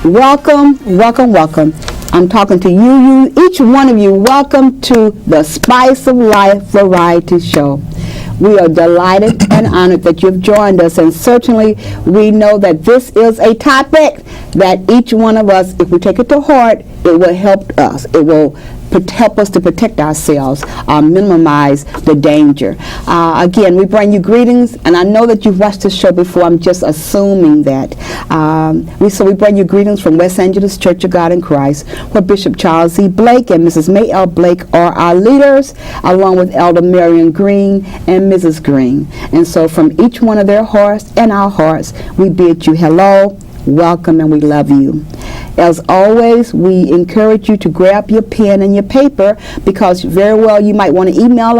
Welcome, welcome, welcome. I'm talking to you, each one of you. Welcome to the Spice of Life Variety Show. We are delighted and honored that you've joined us, and certainly we know that this is a topic that each one of us, if we take it to heart, it will help us. It will help us to protect ourselves, minimize the danger. Again, we bring you greetings, and I know that you've watched this show before. I'm just assuming that. So we bring you greetings from West Angeles Church of God in Christ, where Bishop Charles E. Blake and Mrs. May L. Blake are our leaders, along with Elder Marion Green and Mrs. Green. And so from each one of their hearts and our hearts, we bid you hello, welcome, and we love you. As always, we encourage you to grab your pen and your paper, because very well you might want to email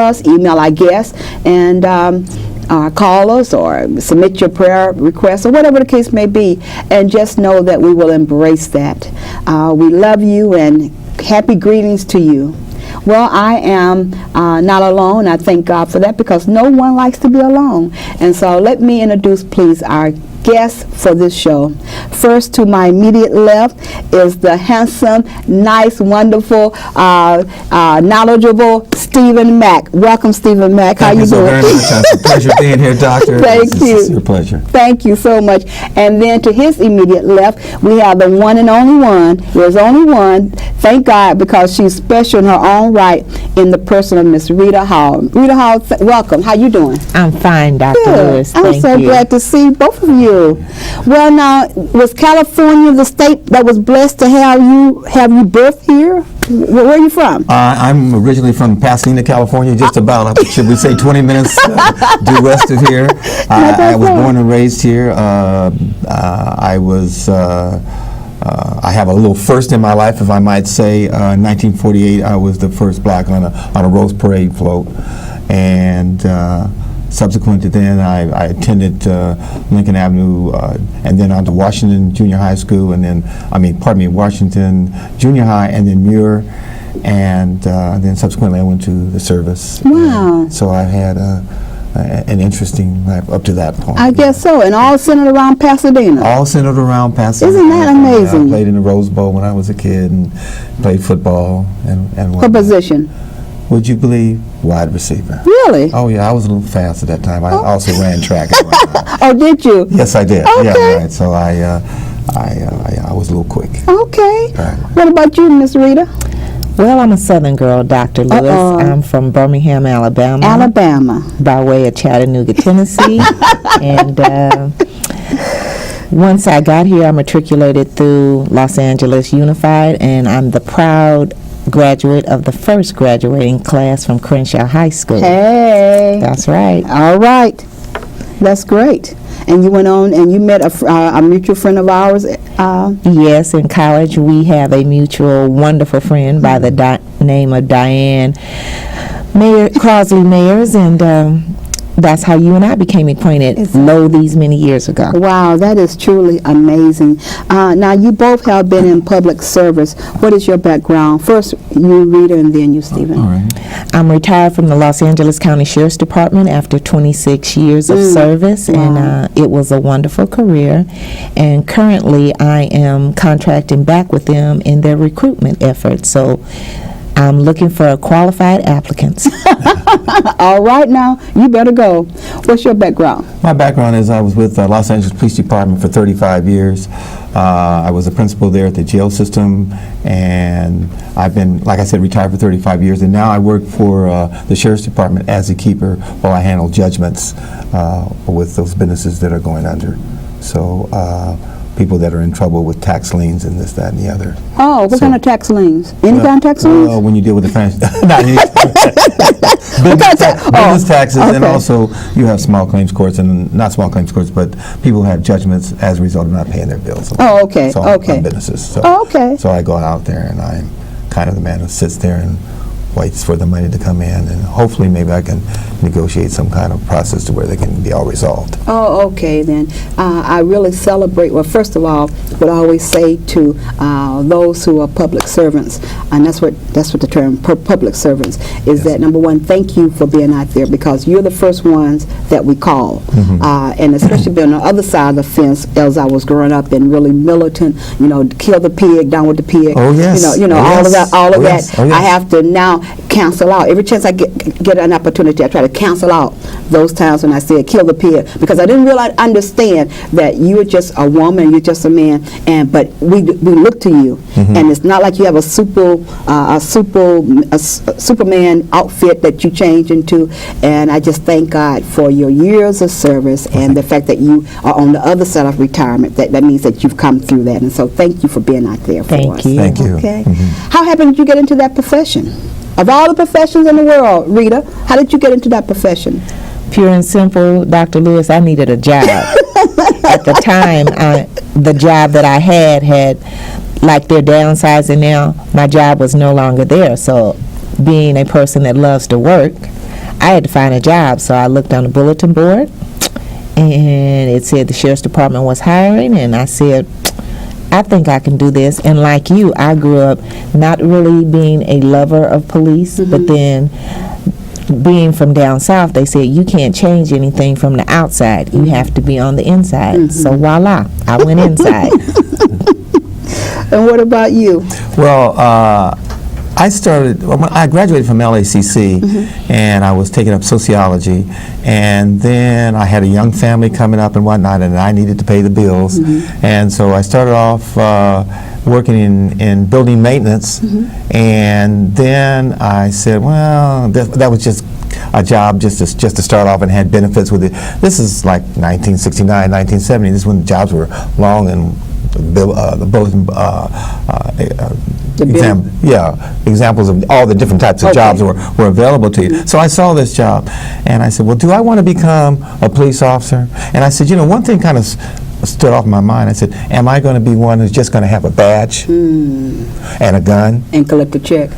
our guests, and call us or submit your prayer requests or whatever the case may be, and just know that we will embrace that. We love you, and happy greetings to you. Well, I am not alone. I thank God for that, because no one likes to be alone. And so let me introduce, please, our guests for this show. First, to my immediate left is the handsome, nice, wonderful, knowledgeable Stephen Mack. Welcome, Stephen Mack. How you doing? Thank you so very much. It's a pleasure being here, Doctor. Thank you. It's your pleasure. Thank you so much. And then to his immediate left, we have the one and only one. There's only one. Thank God, because she's special in her own right, in the person of Miss Rita Hall. Rita Hall, welcome. How you doing? I'm fine, Dr. Lewis. I'm Thank so you. glad to see both of you. Well, now, was California the state that was blessed to have you birth here? Where are you from? I'm originally from Pasadena, California, just about, should we say, 20 minutes due west of here. I was born and raised here. I have a little first in my life, if I might say. In 1948, I was the first black on a Rose Parade float, and subsequent to then, I attended Lincoln Avenue, and then on to Washington Junior High School, and then, Washington Junior High, and then Muir, and then subsequently I went to the service. Wow. So I had an interesting life up to that point. I guess so, and all centered around Pasadena. All centered around Pasadena. Isn't that amazing? I played in the Rose Bowl when I was a kid, and played football and What whatnot. position? Would you believe? Wide receiver. Really? Oh yeah, I was a little fast at that time. I also ran track as well. Oh, did you? Yes, I did. Okay. Yeah, right. So I was a little quick. Okay. Right. What about you, Miss Rita? Well, I'm a Southern girl, Dr. Lewis. I'm from Birmingham, Alabama. Alabama. By way of Chattanooga, Tennessee. And once I got here, I matriculated through Los Angeles Unified, and I'm the proud graduate of the first graduating class from Crenshaw High School. Hey. That's right. All right. That's great. And you went on and you met a mutual friend of ours. Yes, in college we have a mutual wonderful friend by the name of Diane Crosley Mayers, and that's how you and I became acquainted these many years ago. Wow, that is truly amazing. Now, you both have been in public service. What is your background? First, you, Rita, and then you, Stephen. All right. I'm retired from the Los Angeles County Sheriff's Department after 26 years of service, and it was a wonderful career. And currently, I am contracting back with them in their recruitment efforts. So I'm looking for qualified applicants. All right, now, you better go. What's your background? My background is I was with Los Angeles Police Department for 35 years. I was a principal there at the jail system, and I've been, like I said, retired for 35 years, and now I work for the Sheriff's Department as a keeper while I handle judgments with those businesses that are going under. So people that are in trouble with tax liens and this, that, and the other. Oh, what kind of tax liens? Any kind of tax liens? Well, when you deal with the not any business taxes, and also you have small claims courts, and not small claims courts, but people who have judgments as a result of not paying their bills. Oh, okay, So okay. on businesses. So, okay. So I go out there, and I'm kind of the man who sits there and waits for the money to come in, and hopefully maybe I can negotiate some kind of process to where they can be all resolved. Oh, okay, then. I really celebrate, well, first of all, would always say to those who are public servants, and that's what the term public servants is, that number one, thank you for being out there, because you're the first ones that we call, and especially being on the other side of the fence as I was growing up and really militant, kill the pig, down with the pig. Oh yes. All of that. Oh, yes. I have to now cancel out. Every chance I get an opportunity, I try to cancel out those times when I said kill the pig, because I didn't really understand that you are just a woman, you're just a man, but we look to you, and it's not like you have a Superman outfit that you change into. And I just thank God for your years of service and the fact that you are on the other side of retirement. That means that you've come through that, and so thank you for being out there for us. Thank you. Thank you. Okay. How happened did you get into that profession? Of all the professions in the world, Rita, how did you get into that profession? Pure and simple, Dr. Lewis, I needed a job. At the time, the job that I had, like they're downsizing now, my job was no longer there. So being a person that loves to work, I had to find a job. So I looked on the bulletin board, and it said the Sheriff's Department was hiring, and I said, I think I can do this. And like you, I grew up not really being a lover of police, but then being from down south, they said you can't change anything from the outside. You have to be on the inside. So voila, I went inside. And what about you? Well, I graduated from LACC, and I was taking up sociology, and then I had a young family coming up and whatnot, and I needed to pay the bills, and so I started off working in building maintenance, and then I said, well, that was just a job just to start off and had benefits with it. This is like 1969, 1970. This is when the jobs were long and the bulletin examples of all the different types of jobs were available to you. So I saw this job, and I said, well, do I want to become a police officer? And I said, one thing kind of stood off my mind. I said, am I going to be one who's just going to have a badge and a gun and collect a check?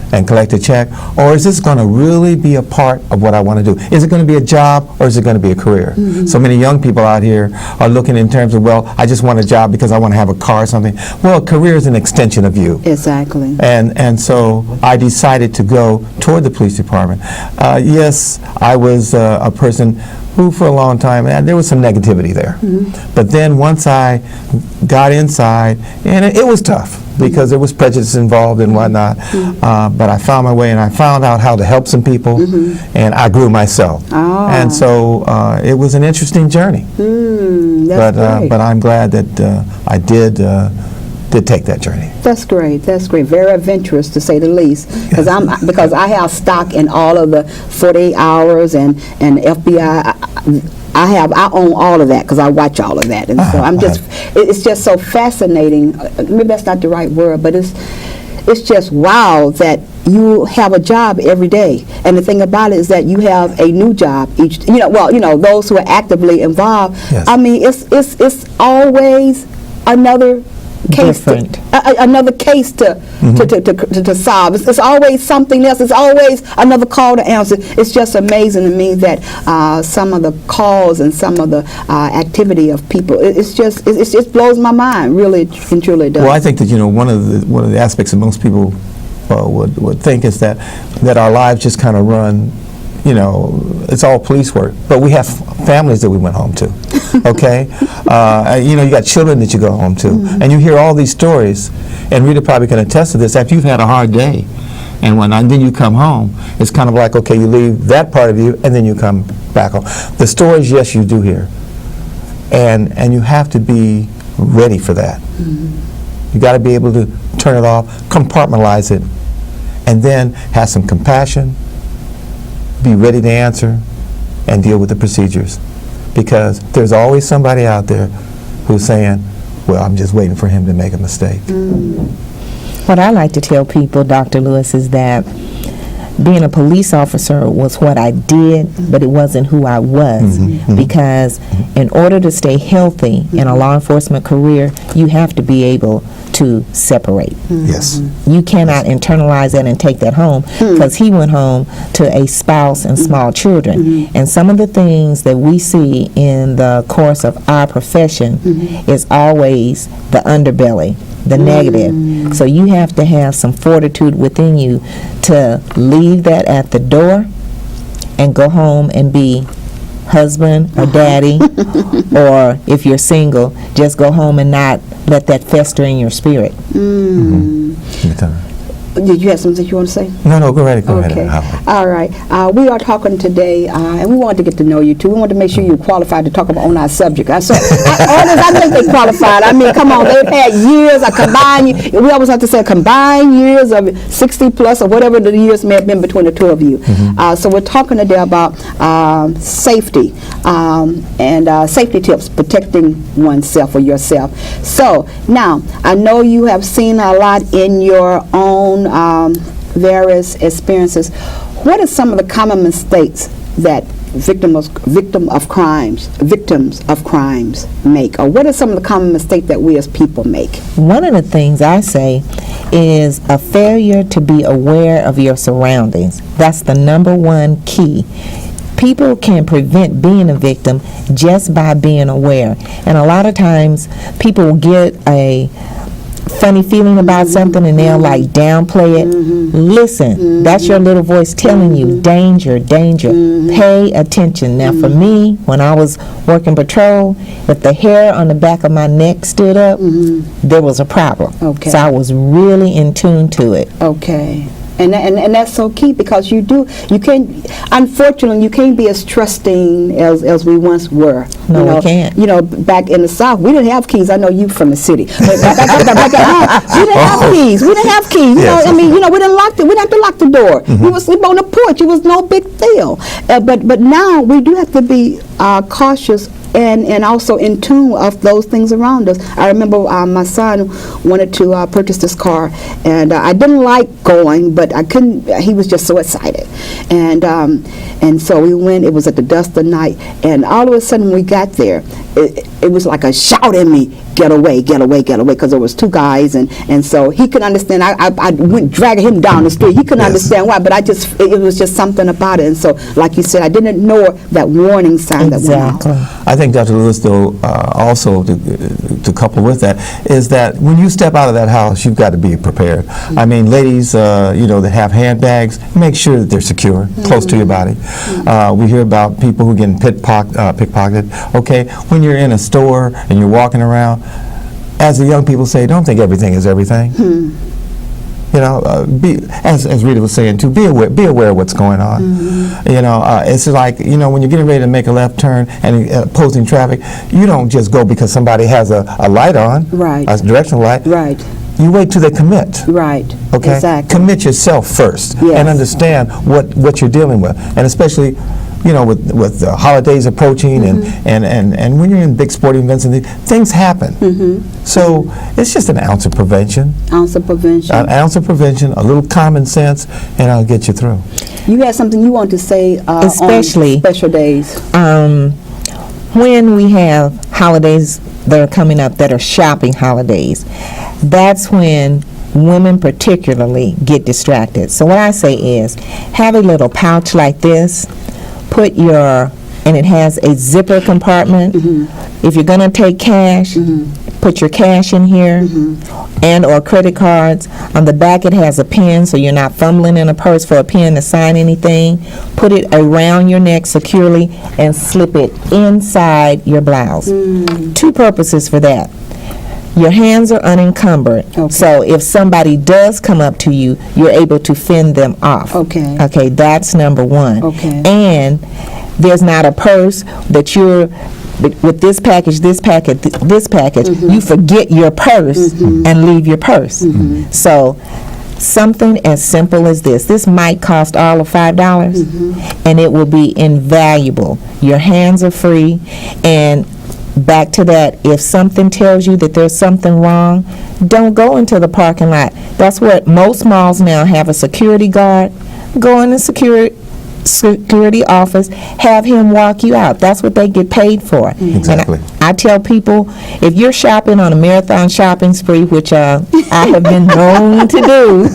Or is this going to really be a part of what I want to do? Is it going to be a job, or is it going to be a career? So many young people out here are looking in terms of, well, I just want a job because I want to have a car or something. Well, a career is an extension of you. Exactly. And so I decided to go toward the police department. Yes, I was a person who for a long time, and there was some negativity there. But then once I got inside, and it was tough because there was prejudice involved and whatnot, but I found my way, and I found out how to help some people, and I grew myself. And so it was an interesting journey. That's great. But I'm glad that I did take that journey. That's great. Very adventurous, to say the least. Because I have stock in all of the 48 hours and FBI. I own all of that because I watch all of that, and so it's just so fascinating. Maybe that's not the right word, but it's just wow that you have a job every day. And the thing about it is that you have a new job each. Those who are actively involved. Yes. I mean, it's always another case, another case to solve. It's always something else. It's always another call to answer. It's just amazing to me that some of the calls and some of the activity of people. It blows my mind. Really and truly does. Well, I think that one of the aspects that most people would think is that our lives just kind of run. It's all police work, but we have families that we went home to, okay? You got children that you go home to, and you hear all these stories, and Rita probably can attest to this. After you've had a hard day, and whatnot, and then you come home, it's kind of like, okay, you leave that part of you, and then you come back home. The stories, yes, you do hear, and you have to be ready for that. You got to be able to turn it off, compartmentalize it, and then have some compassion, be ready to answer, and deal with the procedures. Because there's always somebody out there who's saying, well, I'm just waiting for him to make a mistake. What I like to tell people, Dr. Lewis, is that being a police officer was what I did, but it wasn't who I was. Because in order to stay healthy in a law enforcement career, you have to be able to separate. Yes. You cannot internalize that and take that home, because he went home to a spouse and small children. And some of the things that we see in the course of our profession is always the underbelly, the negative. So you have to have some fortitude within you to leave that at the door and go home and be husband or daddy, or if you're single, just go home and not let that fester in your spirit. Did you have something you want to say? No, go ahead. Okay. All right. We are talking today, and we wanted to get to know you too. We wanted to make sure you're qualified to talk about on our subject. I think they're qualified. I mean, come on, they've had years of combined. We always have to say combined years of 60 plus or whatever the years may have been between the two of you. So we're talking today about safety and safety tips, protecting oneself or yourself. So now I know you have seen a lot in your own various experiences. What are some of the common mistakes that victims of crimes make, or what are some of the common mistakes that we as people make? One of the things I say is a failure to be aware of your surroundings. That's the number one key. People can prevent being a victim just by being aware. And a lot of times people will get a funny feeling about something and they'll like downplay it. Listen, that's your little voice telling you danger, danger. Pay attention. Now for me, when I was working patrol, if the hair on the back of my neck stood up, there was a problem. Okay. So I was really in tune to it. Okay. And that's so key, because you can't, unfortunately, you can't be as trusting as we once were. No, we can't. You know, back in the South, we didn't have keys. I know you from the city. But back at home, we didn't have keys. We didn't have keys. You know, I mean, we didn't lock we didn't have to lock the door. We would sleep on the porch. It was no big deal. But now we do have to be cautious and also in tune of those things around us. I remember my son wanted to purchase this car, and I didn't like going, but I couldn't. He was just so excited, and so we went. It was at the dusk of night, and all of a sudden when we got there, it was like a shout in me, "Get away, get away, get away," because there was two guys, and so he couldn't understand. I went dragging him down the street. He couldn't understand why, but it was just something about it. And so, like you said, I didn't ignore that warning sign that went out. I think, Dr. Lewis, though, also to couple with that, is that when you step out of that house, you've got to be prepared. I mean, ladies, that have handbags, make sure that they're secure, close to your body. We hear about people who get pickpocketed. Okay, when you're in a store and you're walking around, as the young people say, don't think everything is everything. You know, as Rita was saying too, be aware of what's going on. You know, it's like, when you're getting ready to make a left turn and opposing traffic, you don't just go because somebody has a light on, a directional light. Right. You wait till they commit. Right. Okay. Exactly. Commit yourself first and understand what you're dealing with, and especially, with the holidays approaching and when you're in big sporting events and things happen. So it's just an ounce of prevention. Ounce of prevention. An ounce of prevention, a little common sense, and I'll get you through. You had something you want to say especially on special days. When we have holidays that are coming up that are shopping holidays, that's when women particularly get distracted. So what I say is, have a little pouch like this, and it has a zipper compartment. If you're going to take cash, put your cash in here, and or credit cards. On the back it has a pen, so you're not fumbling in a purse for a pen to sign anything. Put it around your neck securely and slip it inside your blouse. Two purposes for that. Your hands are unencumbered, so if somebody does come up to you, you're able to fend them off. Okay, that's number one. And there's not a purse that you're with this package, you forget your purse and leave your purse. So something as simple as this might cost all of $5, and it will be invaluable. Your hands are free, and back to that, if something tells you that there's something wrong, don't go into the parking lot. That's what most malls now have, a security guard. go in the security office, have him walk you out. That's what they get paid for. Exactly. And I tell people, if you're shopping on a marathon shopping spree, which I have been known to do,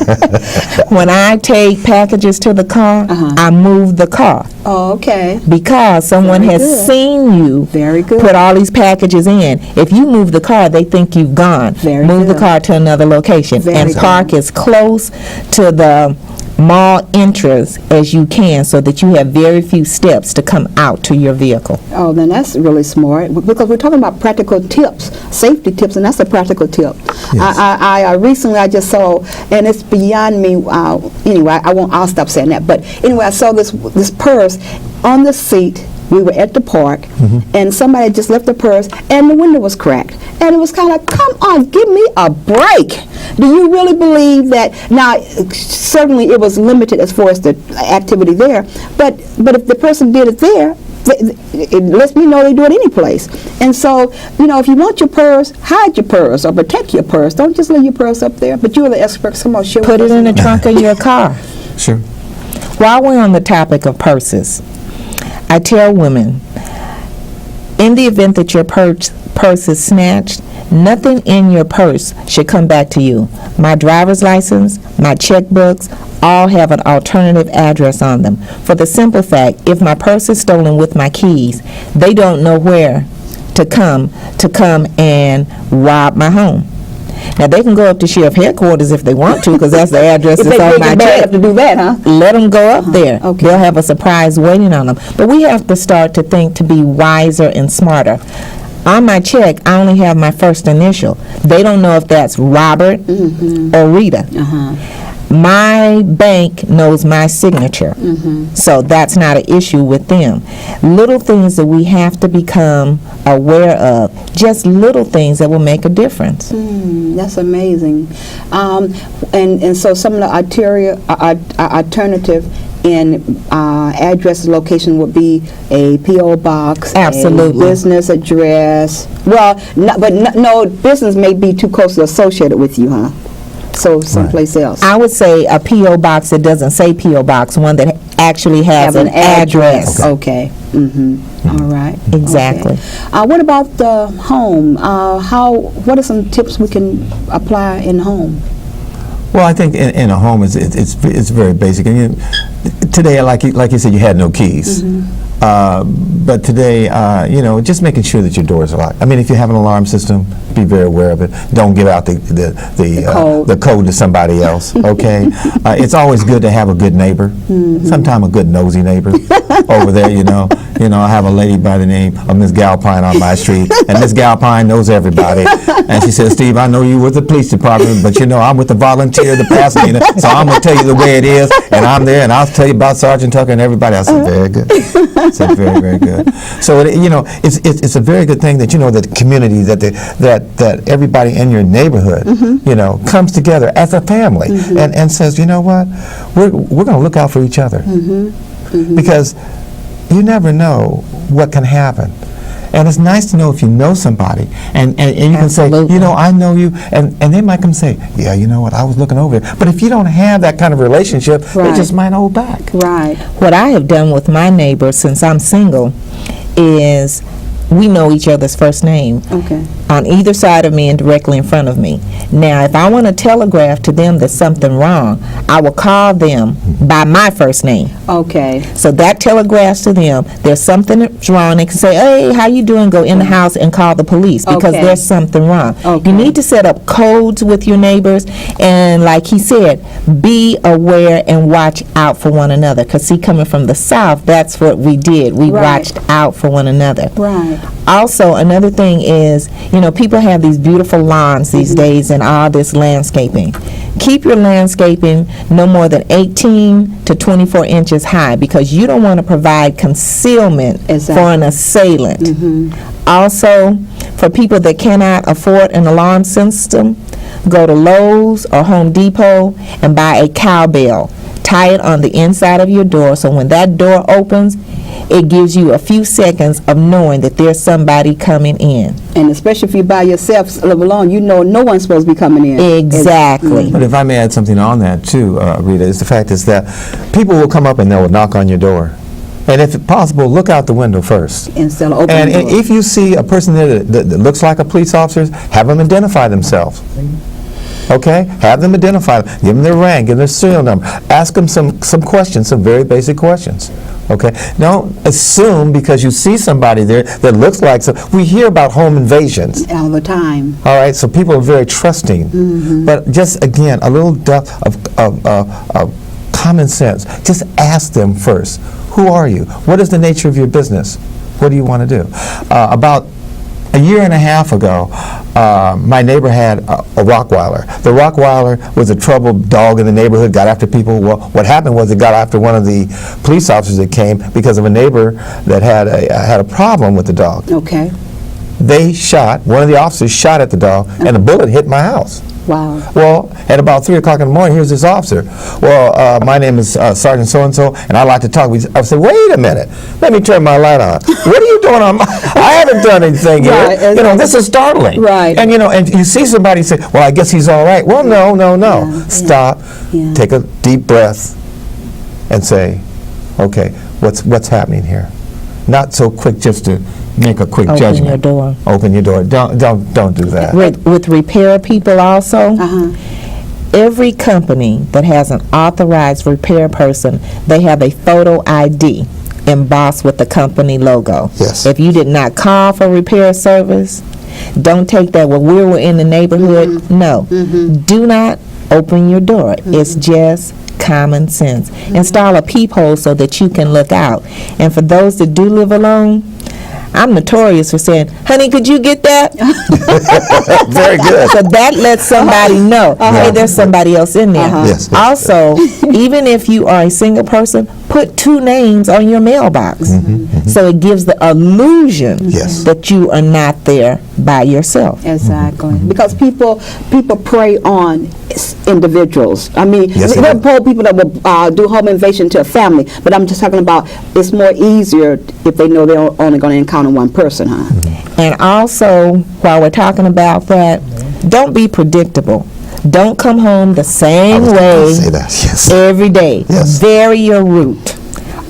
when I take packages to the car, I move the car. Oh, okay. Because someone Very has good. seen you Very good. put all these packages in. If you move the car, they think you've gone. Very move the good. car to another location Very and good. park as close to the mall entrance as you can so that you have very few steps to come out to your vehicle. Oh, then that's really smart, because we're talking about practical tips, safety tips, and that's a practical tip. Yes. I recently I just saw, and it's beyond me. Anyway, I'll stop saying that. But anyway, I saw this purse on the seat. We were at the park, and somebody just left the purse, and the window was cracked. And it was kind of like, come on, give me a break. Do you really believe that? Now, certainly it was limited as far as the activity there, but if the person did it there, it lets me know they do it any place. And so, if you want your purse, hide your purse or protect your purse. Don't just leave your purse up there. But you're the expert. Come on, share Put with it us. in the trunk of your car. Sure. While we're on the topic of purses, I tell women, in the event that your purse is snatched, nothing in your purse should come back to you. My driver's license, my checkbooks, all have an alternative address on them. For the simple fact, if my purse is stolen with my keys, they don't know where to come and rob my home. Now, they can go up to sheriff headquarters if they want to, because that's the address If that's they on my big and bad check. enough to do that, huh? Let them go up there. Okay. They'll have a surprise waiting on them. But we have to start to think to be wiser and smarter. On my check, I only have my first initial. They don't know if that's Robert or Rita. My bank knows my signature, so that's not an issue with them. Little things that we have to become aware of, just little things that will make a difference. That's amazing. And so some of the alternative in address location would be a P.O. box, Absolutely. a business address. Well, no, business may be too closely associated with you, huh? So someplace else. I would say a P.O. box that doesn't say P.O. box, one that actually has an address. Okay. All right. Exactly. Okay. What about the home? What are some tips we can apply in the home? Well, I think in a home it's very basic. And today, like you said, you had no keys. But today, just making sure that your doors are locked. I mean, if you have an alarm system, be very aware of it. Don't give out the code to somebody else. Okay, it's always good to have a good neighbor. Sometimes a good nosy neighbor over there. I have a lady by the name of Miss Galpine on my street, and Miss Galpine knows everybody. And she says, "Steve, I know you with the police department, but I'm with the volunteer, the Pasadena, so I'm gonna tell you the way it is, and I'm there, and I'll tell you about Sergeant Tucker and everybody." I said, "Very good." I said, "Very, very good." So it's a very good thing that that the community, that everybody in your neighborhood, comes together as a family and says, "You know what? We're going to look out for each other," because you never know what can happen. And it's nice to know if you know somebody, and you can say, "I know you," and they might come say, "Yeah, you know what? I was looking over there." But if you don't have that kind of relationship, they just might hold back. Right. What I have done with my neighbors since I'm single is we know each other's first name. Okay. On either side of me and directly in front of me. Now, if I want to telegraph to them that something wrong, I will call them by my first name. Okay. So that telegraphs to them there's something that's wrong. They can say, "Hey, how you doing?" Go in the house and call the police because Okay. there's something wrong. Okay. You need to set up codes with your neighbors, and like he said, be aware and watch out for one another. Because see, coming from the South, that's what we did. We Right. watched out for one another. Right. Also, another thing is, people have these beautiful lawns these days and all this landscaping. Keep your landscaping no more than 18 to 24 inches high because you don't want to provide concealment for an assailant. Also, for people that cannot afford an alarm system, go to Lowe's or Home Depot and buy a cowbell. tie it on the inside of your door, so when that door opens, it gives you a few seconds of knowing that there's somebody coming in. And especially if you by yourself, live alone, you know no one's supposed to be coming in. Exactly. But if I may add something on that too, Rita, is the fact is that people will come up and they will knock on your door. And if possible, look out the window first. Instead of opening And the door. if you see a person there that looks like a police officer, have them identify themselves. Okay? Have them identify them. Give them their rank, give them their serial number. Ask them some questions, some very basic questions. Okay? Don't assume because you see somebody there that looks like some. We hear about home invasions. All the time. All right? So people are very trusting. But just, again, a little depth of common sense. Just ask them first. Who are you? What is the nature of your business? What do you want to do? About a year and a half ago, my neighbor had a Rottweiler. The Rottweiler was a troubled dog in the neighborhood, got after people. Well, what happened was it got after one of the police officers that came because of a neighbor that had a problem with the dog. Okay. One of the officers shot at the dog, and the bullet hit my house. Wow. Well, at about 3 o'clock in the morning, here's this officer. Well, my name is Sergeant so-and-so, and I'd like to talk. I said, wait a minute. Let me turn my light on. What are you doing on my... I haven't done anything here. Right, This is startling. Right. And, and you see somebody say, well, I guess he's all right. Well, no. Yeah, Stop. yeah. Take a deep breath and say, okay, what's happening here? Not so quick just to make a quick judgment. Open your door. Open your door. Don't do that. With repair people also, every company that has an authorized repair person, they have a photo ID embossed with the company logo. Yes. If you did not call for repair service, don't take that, well, we were in the neighborhood. No. Do not open your door. It's just common sense. Install a peephole so that you can look out. And for those that do live alone, I'm notorious for saying, honey, could you get that? Very good. So that lets somebody know, hey, there's somebody else in there. Yes. Also, even if you are a single person, put 2 names on your mailbox. So it gives the illusion Yes. that you are not there by yourself. Exactly. Because people prey on individuals. I mean, Yes, we they have do. people that will do home invasion to a family, but I'm just talking about it's more easier if they know they're only going to encounter one person, huh? And also, while we're talking about that, don't be predictable. Don't come home the same way Say that. Yes. every day. Yes. Vary your route.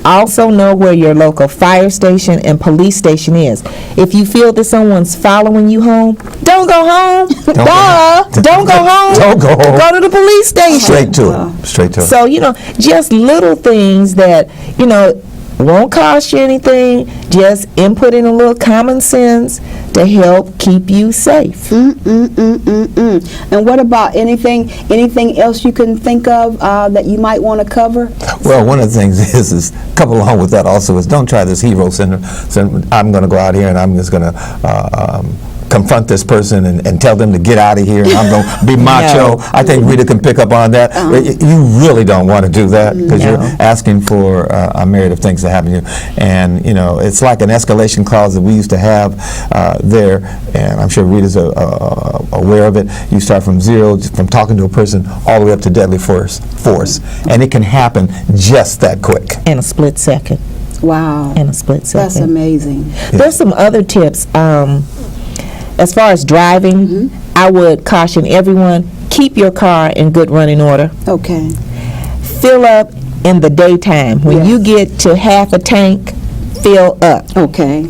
Also know where your local fire station and police station is. If you feel that someone's following you home, don't go home. Don't go home. Don't go home. Go to the police station. Straight to it. Straight to it. So, just little things that, won't cost you anything, just inputting a little common sense to help keep you safe. And what about anything else you can think of that you might want to cover? Well, one of the things is couple along with that also is don't try this hero syndrome. I'm going to go out here and I'm just going to confront this person and tell them to get out of here and I'm going to be macho. No. I think Rita can pick up on that. You really don't want to do that because No. you're asking for a myriad of things to happen to you. And, it's like an escalation clause that we used to have there, and I'm sure Rita's aware of it. You start from zero, from talking to a person, all the way up to deadly force. And it can happen just that quick. In a split second. Wow. In a split second. That's amazing. There's some other tips. As far as driving, I would caution everyone, keep your car in good running order. Okay. Fill up in the daytime. When you get to half a tank, fill up. Okay.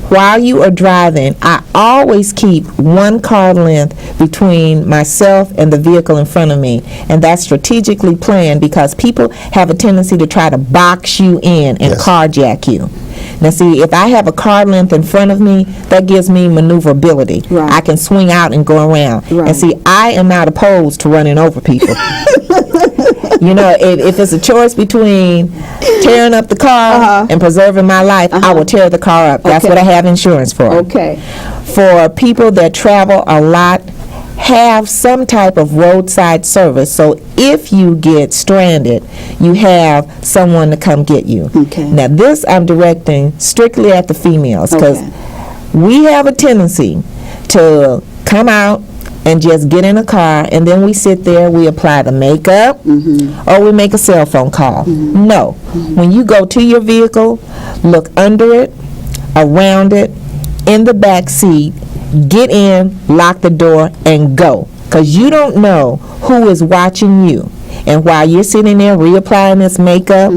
While you are driving, I always keep 1 car length between myself and the vehicle in front of me. And that's strategically planned because people have a tendency to try to box you in and Yes. carjack you. Now see, if I have a car length in front of me, that gives me maneuverability. Right. I can swing out and go around. Right. And see, I am not opposed to running over people. If it's a choice between tearing up the car and preserving my life, I will tear the car up. That's Okay. what I have insurance for. Okay. For people that travel a lot, have some type of roadside service. So if you get stranded, you have someone to come get you. Okay. Now this I'm directing strictly at the females because Okay. we have a tendency to come out and just get in a car, and then we sit there, we apply the makeup, or we make a cell phone call. No. When you go to your vehicle, look under it, around it, in the back seat, get in, lock the door, and go. Because you don't know who is watching you. And while you're sitting there reapplying this makeup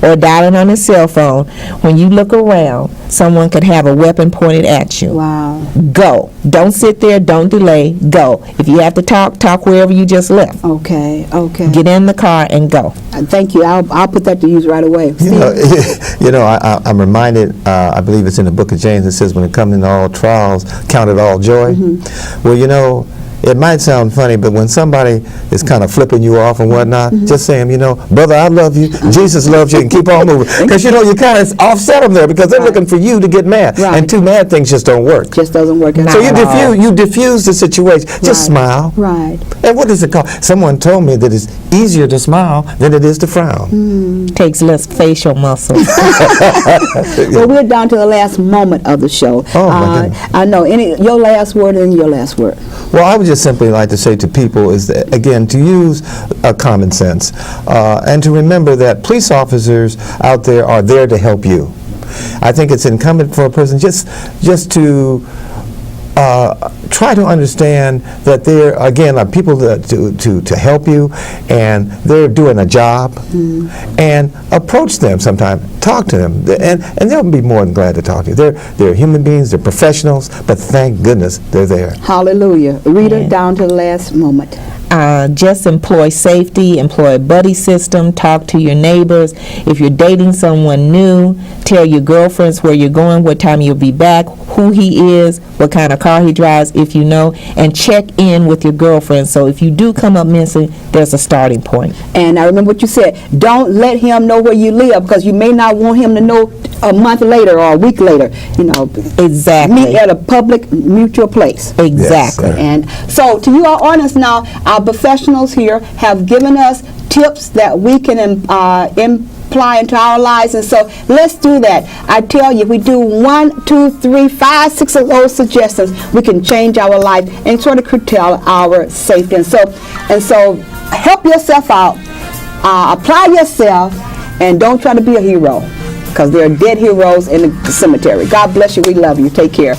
or dialing on his cell phone, when you look around, someone could have a weapon pointed at you. Wow. Go. Don't sit there. Don't delay. Go. If you have to talk wherever you just left. Okay. Get in the car and go. Thank you. I'll put that to use right away. I'm reminded, I believe it's in the book of James, it says, when it comes into all trials, count it all joy. Well, it might sound funny, but when somebody is kind of flipping you off and whatnot, just say, brother, I love you, Jesus loves you, and keep on moving. Because, you kind of offset them there because they're looking for you to get mad. Right. And two mad things just don't work. Just doesn't work. So you diffuse the situation. Just smile. Right. And what is it called? Someone told me that it's easier to smile than it is to frown. Takes less facial muscles. Well, we're down to the last moment of the show. Oh, my goodness. I know. Your last word and your last word. Well, I would just simply like to say to people is that, again, to use common sense and to remember that police officers out there are there to help you. I think it's incumbent for a person just to try to understand that there, again, are people to help you, and they're doing a job, and approach them sometime, talk to them, and they'll be more than glad to talk to you. They're human beings, they're professionals, but thank goodness they're there. Hallelujah. Rita, down to the last moment. Just employ safety, employ a buddy system, talk to your neighbors. If you're dating someone new, tell your girlfriends where you're going, what time you'll be back, who he is, what kind of car he drives, if you know, and check in with your girlfriend. So if you do come up missing, there's a starting point. And I remember what you said. Don't let him know where you live, because you may not want him to know a month later or a week later. Exactly. Meet at a public mutual place. Exactly. Yes, And so to you, our audience now, our professionals here have given us tips that we can imply into our lives, and so let's do that. I tell you, if we do 1, 2, 3, 5, 6 of those suggestions, we can change our life and sort of curtail our safety. And so help yourself out, apply yourself, and don't try to be a hero, because there are dead heroes in the cemetery. God bless you. We love you. Take care.